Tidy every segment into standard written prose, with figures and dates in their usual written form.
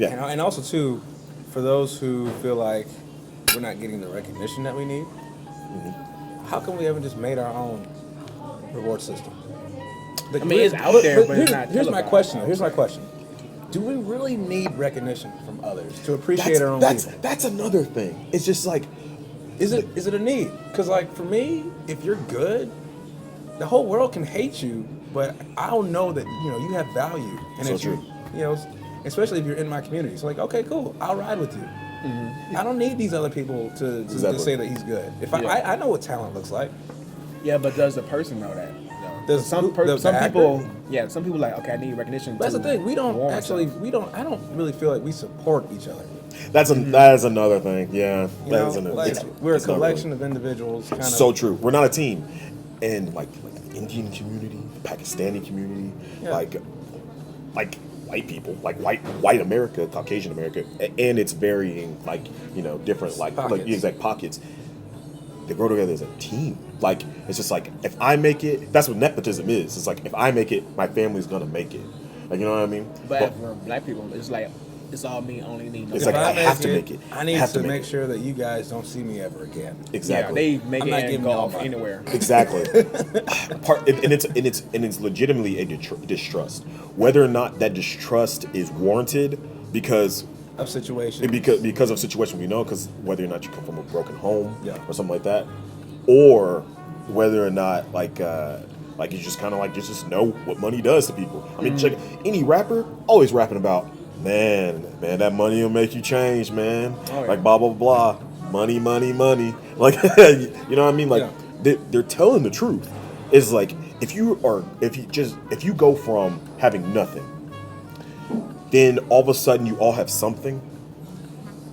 Yeah. And also too, for those who feel like we're not getting the recognition that we need, how come we haven't just made our own reward system? I mean, it's out there, but it's not. Here's my question. Here's my question. Do we really need recognition from others to appreciate our own people? That's another thing. It's just like, is it a need? Because like for me, if you're good, the whole world can hate you, but I'll know that you have value, and So that you especially if you're in my community. So like, okay, cool, I'll ride with you. I don't need these other people to say that he's good. If I know what talent looks like. Yeah, but does the person know that? Some people like, okay, I need recognition. But that's the thing. I don't really feel like we support each other. that is another thing. Yeah, we're a collection of individuals. Kind so true. We're not a team, and like the Indian community, the Pakistani community, like white people, like white America, Caucasian America, and it's varying different exact pockets. They grow together as a team. Like, it's just like, if I make it, that's what nepotism is. It's like, if I make it, my family's gonna make it. Like, you know what I mean? But for black people, it's like, it's all me, only me. It's like, I have to make it. I need to make sure that you guys don't see me ever again. Exactly. Yeah, they make it and go off anywhere. Exactly. and it's legitimately a distrust. Whether or not that distrust is warranted because of situation. Because of situation we know, because whether or not you come from a broken home or something like that, or whether or not you just kind of like just know what money does to people. I mean, check any rapper always rapping about man, that money will make you change, man. Like blah blah blah, money. Like you know what I mean? Like they're telling the truth. It's like if you go from having nothing, then all of a sudden you all have something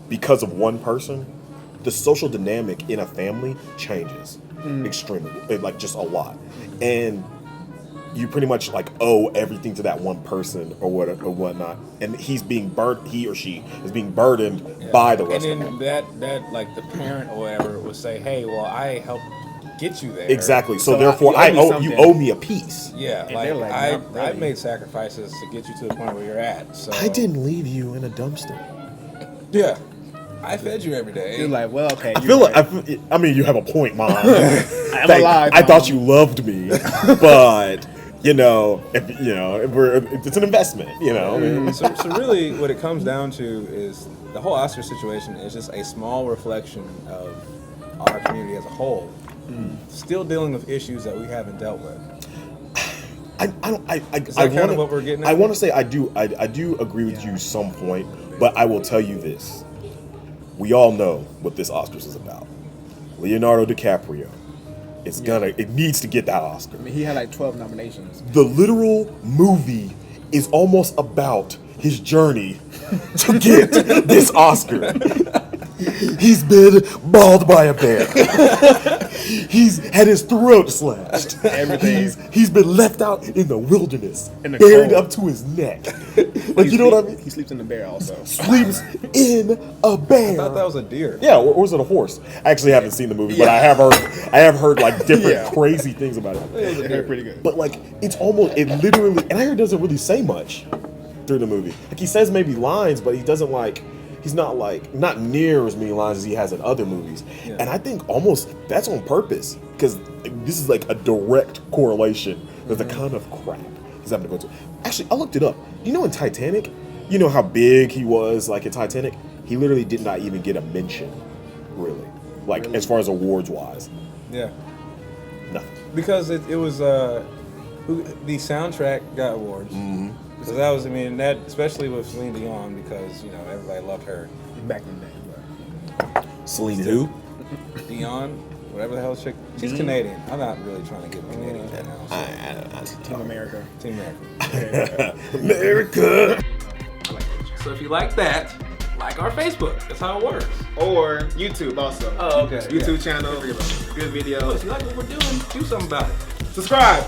because of one person, the social dynamic in a family changes extremely, like just a lot. And you pretty much like owe everything to that one person or whatnot. And he or she is being burdened by the rest of them. And then that like the parent or whatever would say, hey, well, I helped get you there. Exactly. So therefore you owe me a piece. Yeah, and I've made sacrifices to get you to the point where you're at. So I didn't leave you in a dumpster. Yeah. I fed you every day. You're like, well, okay. I mean, you have a point, Mom. I'm alive. I thought you loved me, but it's an investment. So really, what it comes down to is the whole Oscar situation is just a small reflection of our community as a whole, still dealing with issues that we haven't dealt with. Is that kind of what we're getting at? I want to say I do agree with you some point, but I will tell you this. We all know what this Oscars is about. Leonardo DiCaprio. It needs to get that Oscar. I mean, he had like 12 nominations. The literal movie is almost about his journey to get this Oscar. He's been mauled by a bear. He's had his throat slashed. Everything. He's been left out in the wilderness, in the buried cold. up to his neck. Like, you know what I mean? He sleeps in the bear also. Sleeps in a bear. I thought that was a deer. Yeah, or was it a horse? I actually haven't seen the movie, but I have heard like different crazy things about it. They're pretty good. But like, it literally, and I heard it doesn't really say much through the movie. Like, he says maybe lines, but he doesn't he's not near as many lines as he has in other movies. Yeah. And I think almost that's on purpose, because this is like a direct correlation with the kind of crap he's having to go through. Actually, I looked it up. You know, in Titanic, you know how big he was, like in Titanic? He literally did not even get a mention, really. Like, as far as awards wise. Yeah. Nothing. Because it was, the soundtrack got awards. Mm-hmm. So that was, that especially with Celine Dion, because everybody loved her back in the day. Celine who? Dion, whatever the hell chick. She's Canadian. I'm not really trying to get Canadian right now. Team America. America. So if you like that, like our Facebook. That's how it works. Or YouTube also. Oh, okay. YouTube channel. Good videos. If you like what we're doing, do something about it. Subscribe.